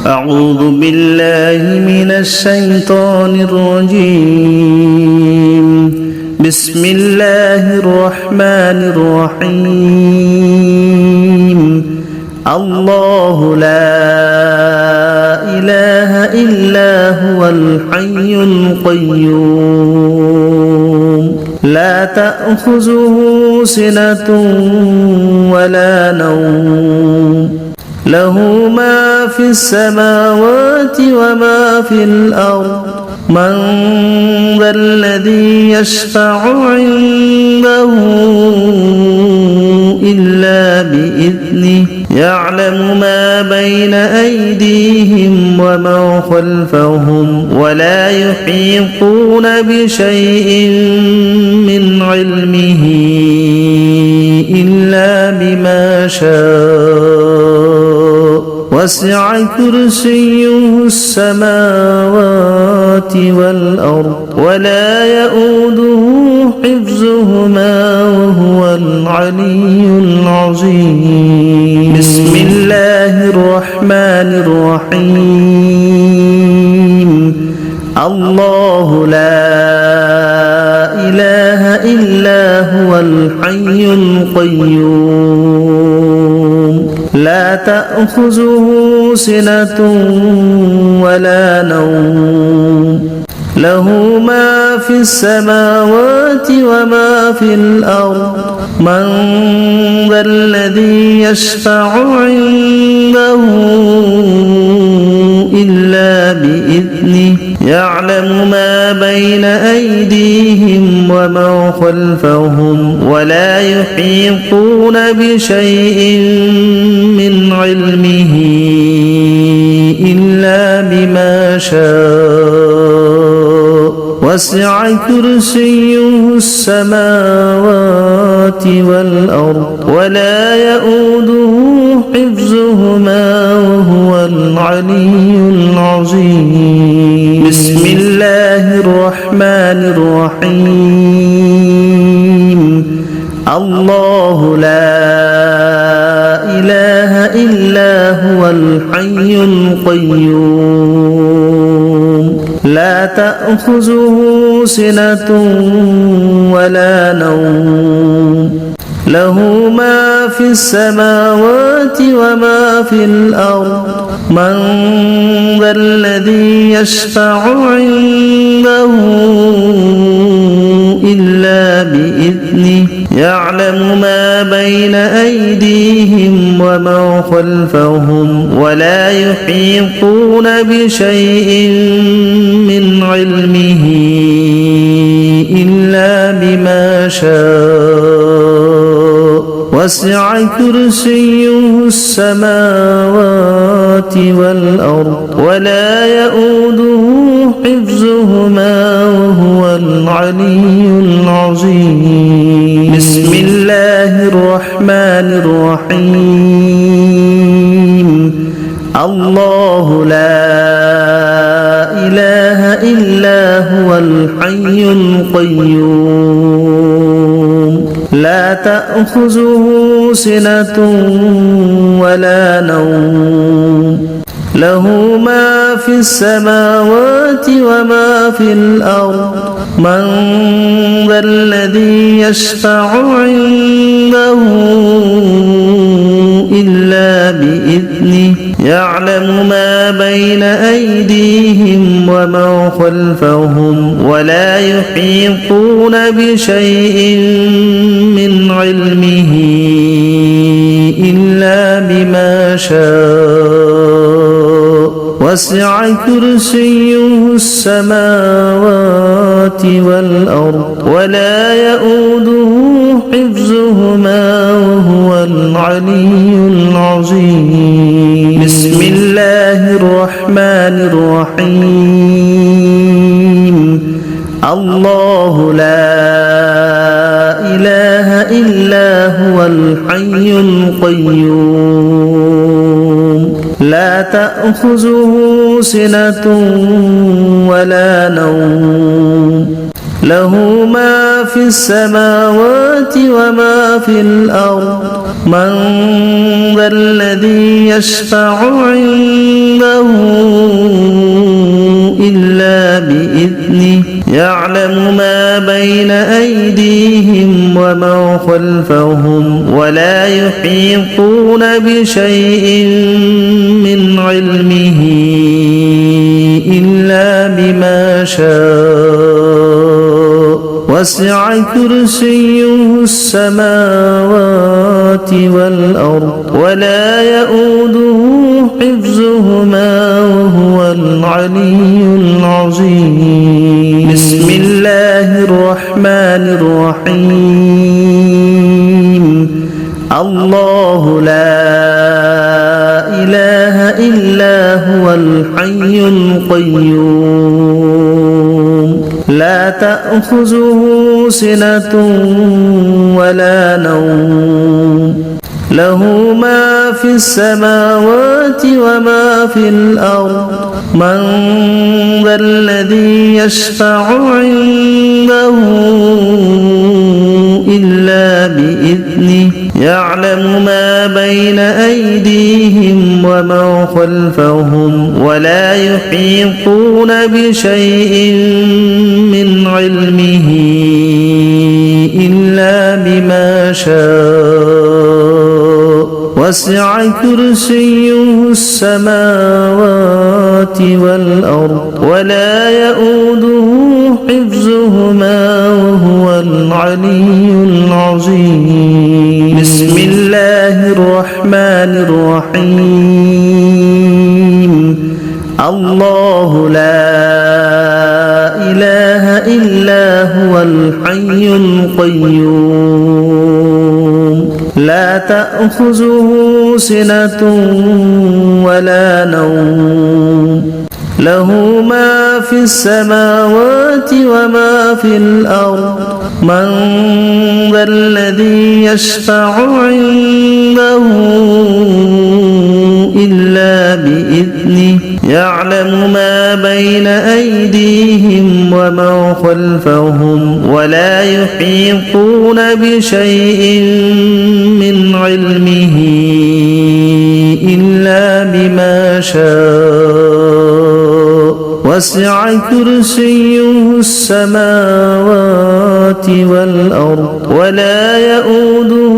أعوذ بالله من الشيطان الرجيم بسم الله الرحمن الرحيم الله لا إله إلا هو الحي القيوم لا تأخذه سنة ولا نوم له ما في السماوات وما في الأرض من ذا الذي يشفع عنده إلا بإذنه يعلم ما بين أيديهم وما خلفهم ولا يحيطون بشيء من علمه إلا بما شاء وسع كرسيه السماوات والأرض ولا يؤوده حفظهما وهو العلي العظيم بسم الله الرحمن الرحيم الله لا إله إلا هو الحي القيوم لا تأخذه سنة ولا نوم له ما في السماوات وما في الأرض من ذا الذي يشفع عنده إلا بإذنه يعلم ما بين أيديهم وما خلفهم ولا يحيطون بشيء من علمه إلا بما شاء وسع كرسيه السماوات والأرض ولا يؤوده حفظهما وهو العلي العظيم بسم الله الرحمن الرحيم الله لا إله إلا هو الحي القيوم لا تأخذه سنة ولا نوم له ما في السماوات وما في الأرض من ذا الذي يشفع عنده إلا بإذنه يعلم ما بين أيديهم وما خلفهم ولا يحيطون بشيء من علمه إلا بما شاء وسع كرسيه السماوات والأرض ولا يؤوده حفظهما وهو العلي العظيم بسم الله الرحمن الرحيم الله لا إله إلا هو الحي القيوم لا تأخذه سنة ولا نوم له ما في السماوات وما في الأرض من ذا الذي يشفع عنده إلا بإذنه يعلم ما بين أيديهم وما خلفهم ولا يحيطون بشيء من علمه إلا بما شاء وسع كرسيه السماوات والأرض ولا يؤوده حفظهما وهو العلي العظيم بسم الله الرحمن الرحيم الله لا إله إلا هو الحي القيوم لا تأخذه سنة ولا نوم له ما في السماوات وما في الأرض من ذا الذي يشفع عنده يعلم ما بين أيديهم وما خلفهم ولا يحيطون بشيء من علمه إلا بما شاء وسع كرسيه السماوات والأرض ولا يؤوده حفظهما وهو العلي العظيم بسم الله الرحمن الرحيم الله لا إله إلا هو الحي القيوم لا تأخذه سنة ولا نوم له ما في السماوات وما في الأرض من ذا الذي يشفع عنده إلا بإذنه يعلم ما بين أيديهم وما خلفهم ولا يحيطون بشيء من علمه إلا بما شاء وسع كرسيه السماوات والأرض ولا يؤوده حفظهما وهو العلي العظيم بسم الله الرحمن الرحيم الله لا إله إلا هو الحي القيوم لا تأخذه سنة ولا نوم له ما في السماوات وما في الأرض من ذا الذي يشفع عنده إلا بإذنه يعلم ما بين أيديهم وما خلفهم ولا يحيطون بشيء من علمه إلا بما شاء وسع كرسيه السماوات والأرض ولا يؤوده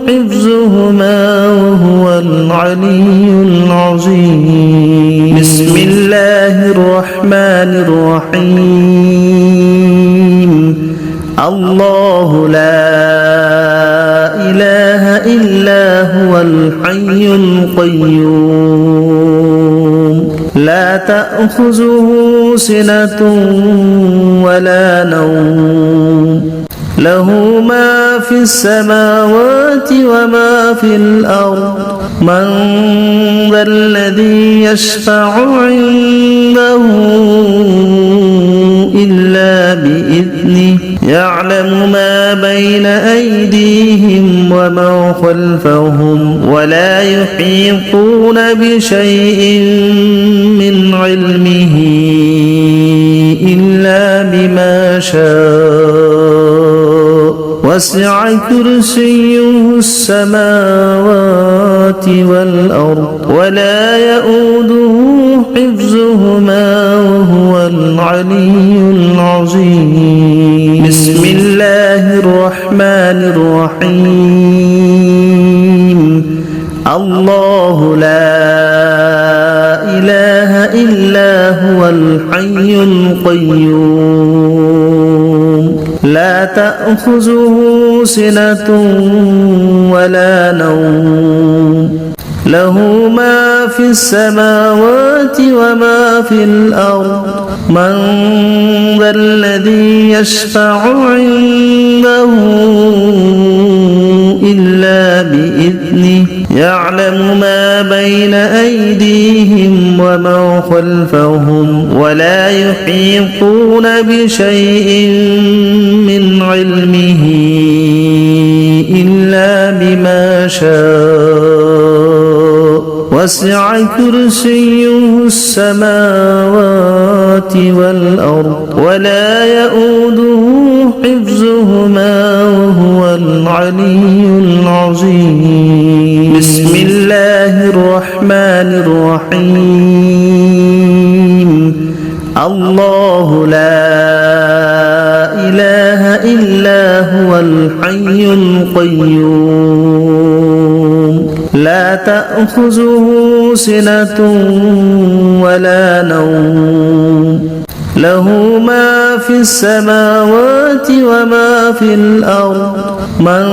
حفظهما وهو العلي العظيم بسم الله الرحمن الرحيم الله لا إله إلا هو الحي القيوم لا تأخذه سنة ولا نوم له ما في السماوات وما في الأرض من ذا الذي يشفع عنده إلا بإذنه يعلم ما بين أيديهم وما خلفهم ولا يحيطون بشيء من علمه إلا بما شاء وسع كرسيه السماوات والأرض ولا يؤوده حفظهما وهو العلي العظيم بسم الله الرحمن الرحيم الله لا إله إلا هو الحي القيوم لا تأخذه سنة ولا نوم له ما في السماوات وما في الأرض من ذا الذي يشفع عنده إلا بإذنه يعلم ما بين أيديهم وما خلفهم ولا يحيطون بشيء من علمه إلا بما شاء وسع كرسيه السماوات والأرض ولا يؤوده حفظهما وهو العلي العظيم بسم الله الرحمن الرحيم الله لا الحي القيوم لا تأخذه سنة ولا نوم له ما في السماوات وما في الأرض من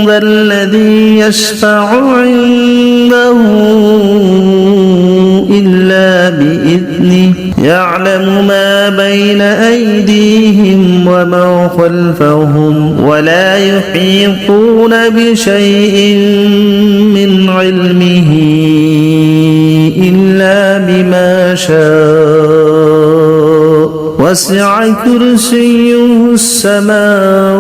ذا الذي يشفع عنده إلا بإذنه يعلم ما بين أيديهم وما خلفهم ولا يحيطون بشيء من علمه إلا بما شاء وسع كرسيه السماوات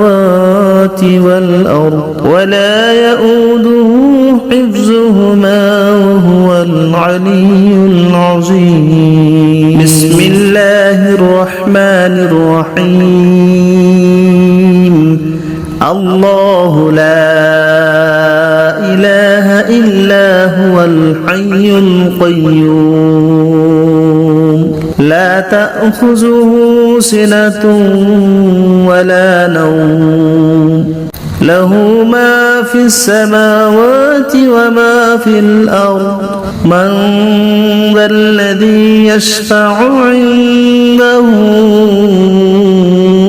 والأرض ولا يؤوده حفظهما وهو العلي العظيم بسم الله الرحمن الرحيم الله لا إله إلا هو الحي القيوم لا تأخذه سنة ولا نوم له ما في السماوات وما في الأرض من ذا الذي يشفع عنده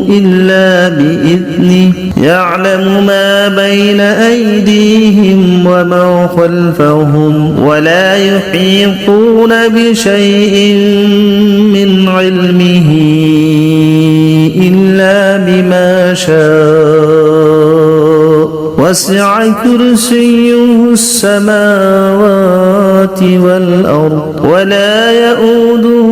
إلا بإذنه يعلم ما بين أيديهم وما خلفهم ولا يحيطون بشيء من علمه إلا بما شاء وسع كرسيه السماوات والأرض ولا يؤوده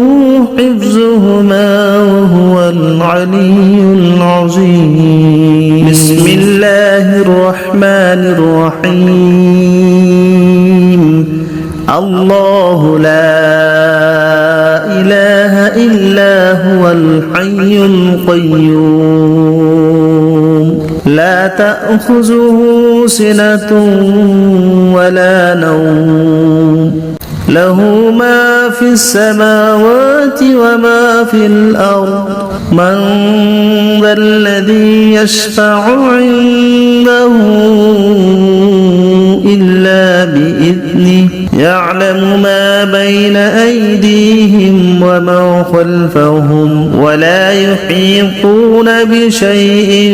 حفظهما وهو العلي العظيم بسم الله الرحمن الرحيم الله لا إله إلا هو الحي القيوم لا تأخذه سنة ولا نوم له ما في السماوات وما في الأرض من ذا الذي يشفع عنده إلا بإذنه يعلم ما بين أيديهم وما خلفهم ولا يحيطون بشيء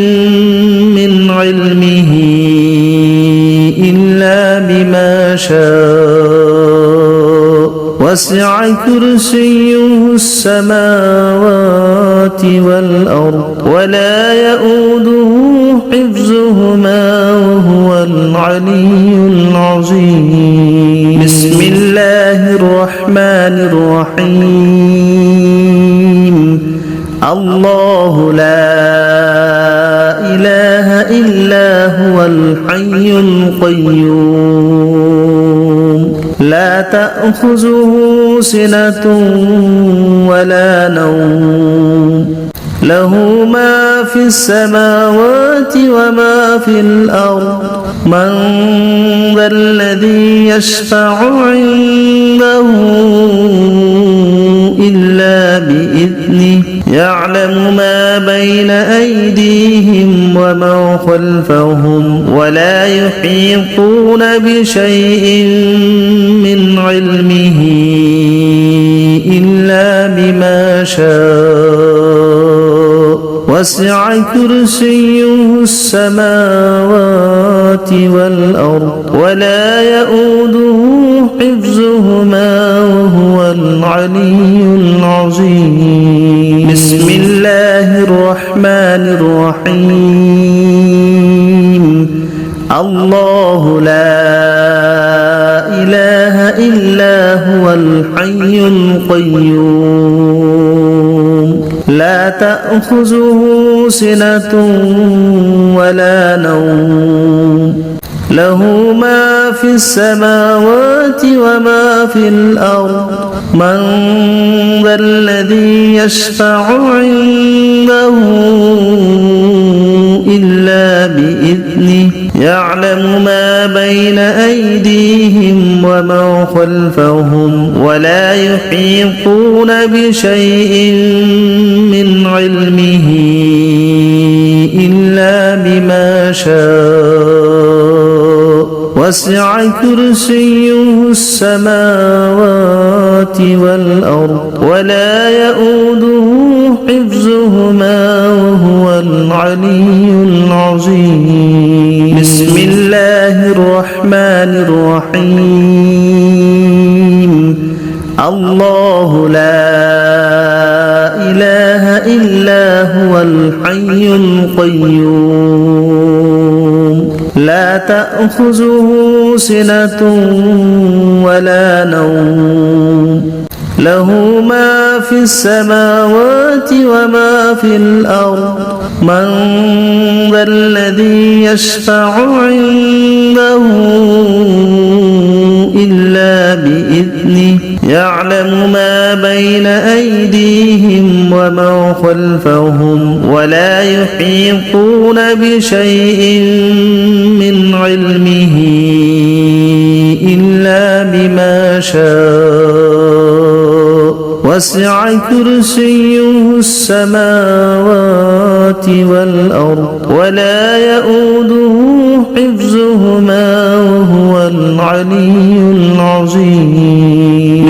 من علمه إلا بما شاء وسع كرسيه السماوات والأرض ولا يؤوده حفظهما وهو العلي العظيم بسم الله الرحمن الرحيم الله لا إله إلا هو الحي القيوم لا تأخذه سنة ولا نوم له ما في السماوات وما في الأرض من ذا الذي يشفع عنده إلا بإذنه يعلم ما بين أيديهم وما خلفهم ولا يحيطون بشيء من علمه إلا بما شاء وسع كرسيه السماوات والأرض ولا يؤوده حفظهما وهو العلي العظيم بسم الله الرحمن الرحيم الله لا إله إلا هو الحي القيوم لا تأخذه سنة ولا نوم له ما في السماوات وما في الأرض من ذا الذي يشفع عنده إلا بإذنه يعلم ما بين أيديهم وما خلفهم ولا يحيطون بشيء من علمه إلا بما شاء وسع كرسيه السماوات والأرض ولا يؤوده حفظهما وهو العلي العظيم بسم الله الرحمن الرحيم الله لا إله إلا هو الحي القيوم لا تأخذه سنة ولا نوم له ما في السماوات وما في الأرض من ذا الذي يشفع عنده إلا بإذنه يعلم ما بين أيديهم وما خلفهم ولا يحيطون بشيء من علمه إلا بما شاء وسع كرسيه السماوات والأرض ولا يؤوده حفظهما وهو العلي العظيم